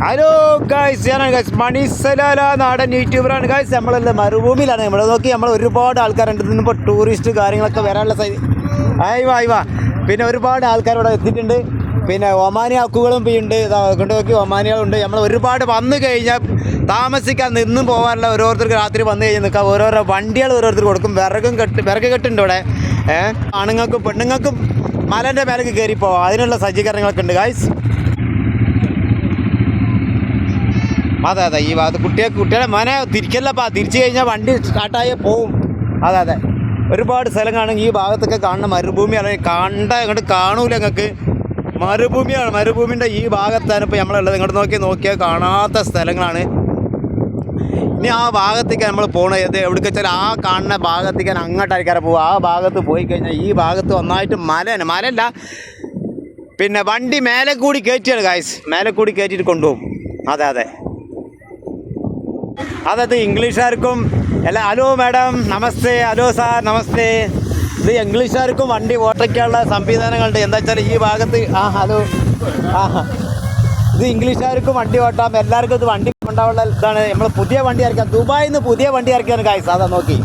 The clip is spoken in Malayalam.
ഹലോ ഗൈസ്, ഞാനാണ് ഗൈസ് മണിസലാല നാടൻ യൂട്യൂബറാണ് ഗൈസ്. നമ്മളല്ല മരുഭൂമിയിലാണ്. നമ്മൾ നോക്കി നമ്മൾ ഒരുപാട് ആൾക്കാരുണ്ട്. ഇന്നിപ്പോൾ ടൂറിസ്റ്റ് കാര്യങ്ങളൊക്കെ വരാനുള്ള ആയിവാ. പിന്നെ ഒരുപാട് ആൾക്കാരിവിടെ എത്തിയിട്ടുണ്ട്. പിന്നെ ഒമാനി അക്കുകളും ഉണ്ട്, കൊണ്ട് നോക്കി ഒമാനികളുണ്ട്. നമ്മൾ ഒരുപാട് വന്നു കഴിഞ്ഞാൽ താമസിക്കാൻ നിന്നും പോകാനുള്ള ഓരോരുത്തർക്ക് രാത്രി വന്നു കഴിഞ്ഞാൽ നിൽക്കാം. ഓരോരോ വണ്ടികൾ ഓരോരുത്തർക്ക് കൊടുക്കും. വിറക് കെട്ടുണ്ട് ഇവിടെ. ആണുങ്ങൾക്കും പെണ്ണുങ്ങൾക്കും മലേൻ്റെ മേലേക്ക് കയറി പോവാം. അതിനുള്ള സജ്ജീകരണങ്ങളൊക്കെ ഉണ്ട് ഗൈസ്. അതെ ഈ ഭാഗത്ത് കുട്ടികളെ മനെ തിരിക്കല്ലപ്പാ. തിരിച്ചു കഴിഞ്ഞാൽ വണ്ടി സ്റ്റാർട്ടായേ പോവും. അതെ ഒരുപാട് സ്ഥലങ്ങളാണ് ഈ ഭാഗത്തൊക്കെ കാണുന്ന മരുഭൂമിയാണ്. ഇങ്ങോട്ട് കാണൂല നിങ്ങൾക്ക്. മരുഭൂമിയാണ്. മരുഭൂമിൻ്റെ ഈ ഭാഗത്താണ് ഇപ്പോൾ നമ്മളുള്ളത്. ഇങ്ങോട്ട് നോക്കിയാൽ കാണാത്ത സ്ഥലങ്ങളാണ്. ഇനി ആ ഭാഗത്തേക്ക് നമ്മൾ പോകണത് എവിടേക്ക് വെച്ചാൽ ആ കാണുന്ന ഭാഗത്തേക്ക് അങ്ങോട്ടായിരിക്കാരെ പോകുക. ആ ഭാഗത്ത് പോയി കഴിഞ്ഞാൽ ഈ ഭാഗത്ത് ഒന്നായിട്ട് മലയല്ല, പിന്നെ വണ്ടി മേലെ കൂടി കയറ്റിയാണ് ഗായ്സ്. മേലെ കൂടി കയറ്റിയിട്ട് കൊണ്ടുപോകും. അതായത് ഇംഗ്ലീഷുകാർക്കും ഹലോ മാഡം നമസ്തേ, ഹലോ സാർ നമസ്തേ. ഇത് ഇംഗ്ലീഷുകാർക്കും വണ്ടി ഓട്ടയ്ക്കുള്ള സംവിധാനങ്ങളുണ്ട്. എന്താ വെച്ചാൽ ഈ ഭാഗത്ത് ഹലോ ഇത് ഇംഗ്ലീഷുകാർക്കും വണ്ടി ഓട്ടാം. എല്ലാവർക്കും ഇത് വണ്ടി കൊണ്ടാവുള്ള ഇതാണ്. നമ്മൾ പുതിയ വണ്ടി ഇറക്കാം. ദുബായിൽ നിന്ന് പുതിയ വണ്ടി ഇറക്കിയാണ് ഗായ്സ്. അതാ നോക്കി